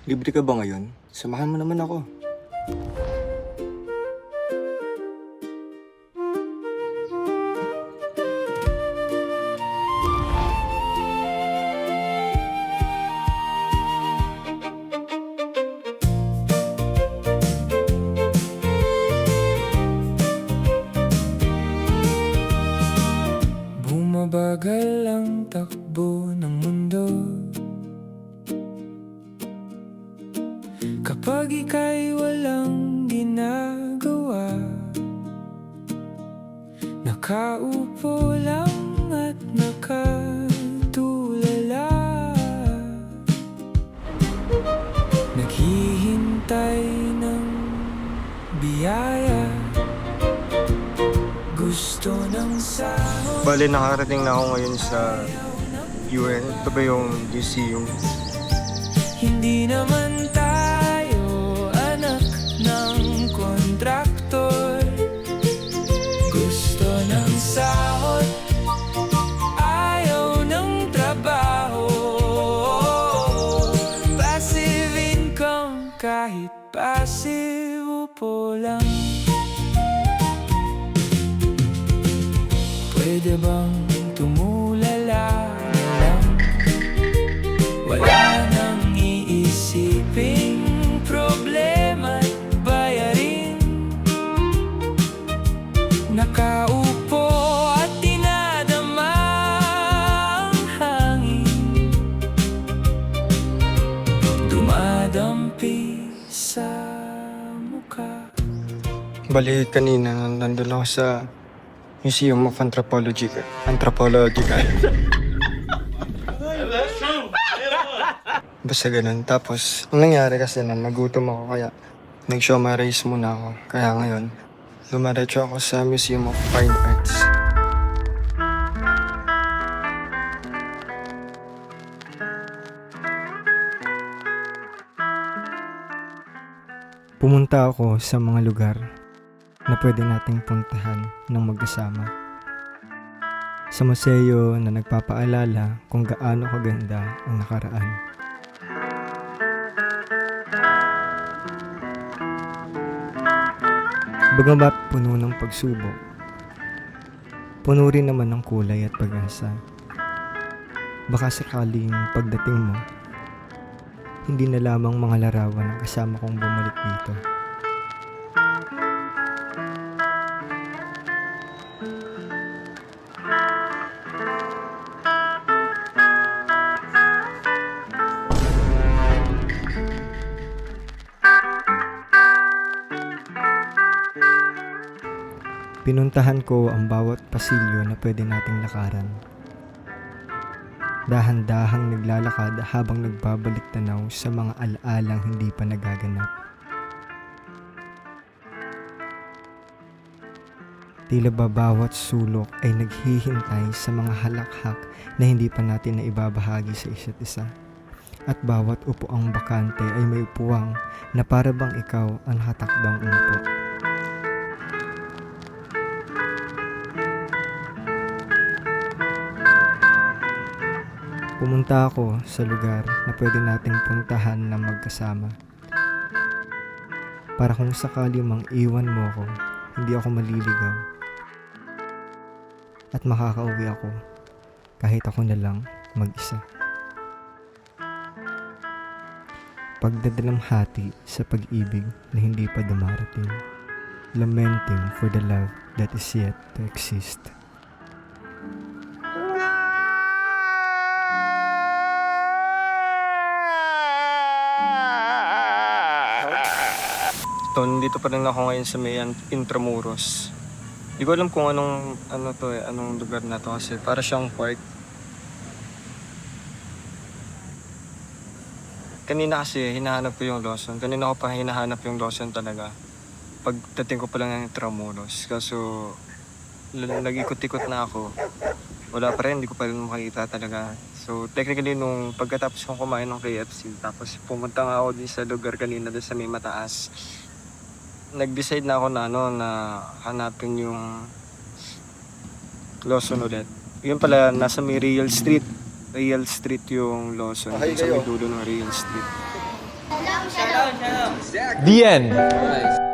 Libre ka ba ngayon? Samahan mo naman ako. Bumabagal ang takbo ng mundo kapag ika'y walang ginagawa. Nakaupo lang at nakatulala, naghihintay ng biyaya. Gusto ng sahod. Bale, nakarating na ako ngayon sa UN. Ito ba yung museum? Hindi naman tayo anak ng kontraktor. Gusto ng sahod, ayaw ng trabaho. Passive income kahit passive upo lang. Pwede bang tumulala na lang? Wala nang iisiping problema at bayarin. Nakaupo at dinadama ang hangin, dumadampi sa mukha. Bale, kanina nandun ako sa Museum of Anthropology. Basta ganun. Tapos, ang nangyari kasi nagutom ako kaya nag-shoma rice muna ako. Kaya ngayon, lumaretso ako sa Museum of Fine Arts. Pumunta ako sa mga lugar na pwede nating puntahan ng magkasama. Sa museo na nagpapaalala kung gaano kaganda ang nakaraan. Bagamat puno ng pagsubok, puno rin naman ng kulay at pag-asa. Baka sakaling pagdating mo, hindi na lamang mga larawan ang kasama kong bumalik dito. Pinuntahan ko ang bawat pasilyo na pwede nating lakaran. Dahan-dahang naglalakad habang nagbabalik tanaw sa mga alaalang hindi pa nagaganap. Tila ba bawat sulok ay naghihintay sa mga halakhak na hindi pa natin naibabahagi sa isa't isa. At bawat upuang bakante ay may upuwang na para bang ikaw ang hatakdang umupo. Pumunta ako sa lugar na pwede nating puntahan na magkasama. Para kung sakali mang iwan mo ako, hindi ako maliligaw. At makakauwi ako kahit ako na lang mag-isa. Pagdadalamhati sa pag-ibig na hindi pa dumarating. Lamenting for the love that is yet to exist. Dito pa rin ako ngayon sa may Intramuros. Di ko alam kung anong lugar na to kasi para siyang park. Kanina kasi hinahanap ko yung Lawson. Kanina ko pa hinahanap yung Lawson talaga. Pagdating ko pa lang ng Intramuros. Kaso nag-ikot-ikot na ako. Wala pa rin, hindi ko pa rin makikita talaga. So technically nung pagkatapos kong kumain ng KFC, tapos pumunta nga ako din sa lugar kanina doon sa may mataas. Nag-decide na ako na hanapin yung Lawson ulit. Yun pala, nasa may Real Street yung Lawson. Okay, sa may kayo. dulo ng Real Street. Shalom, shalom. The end.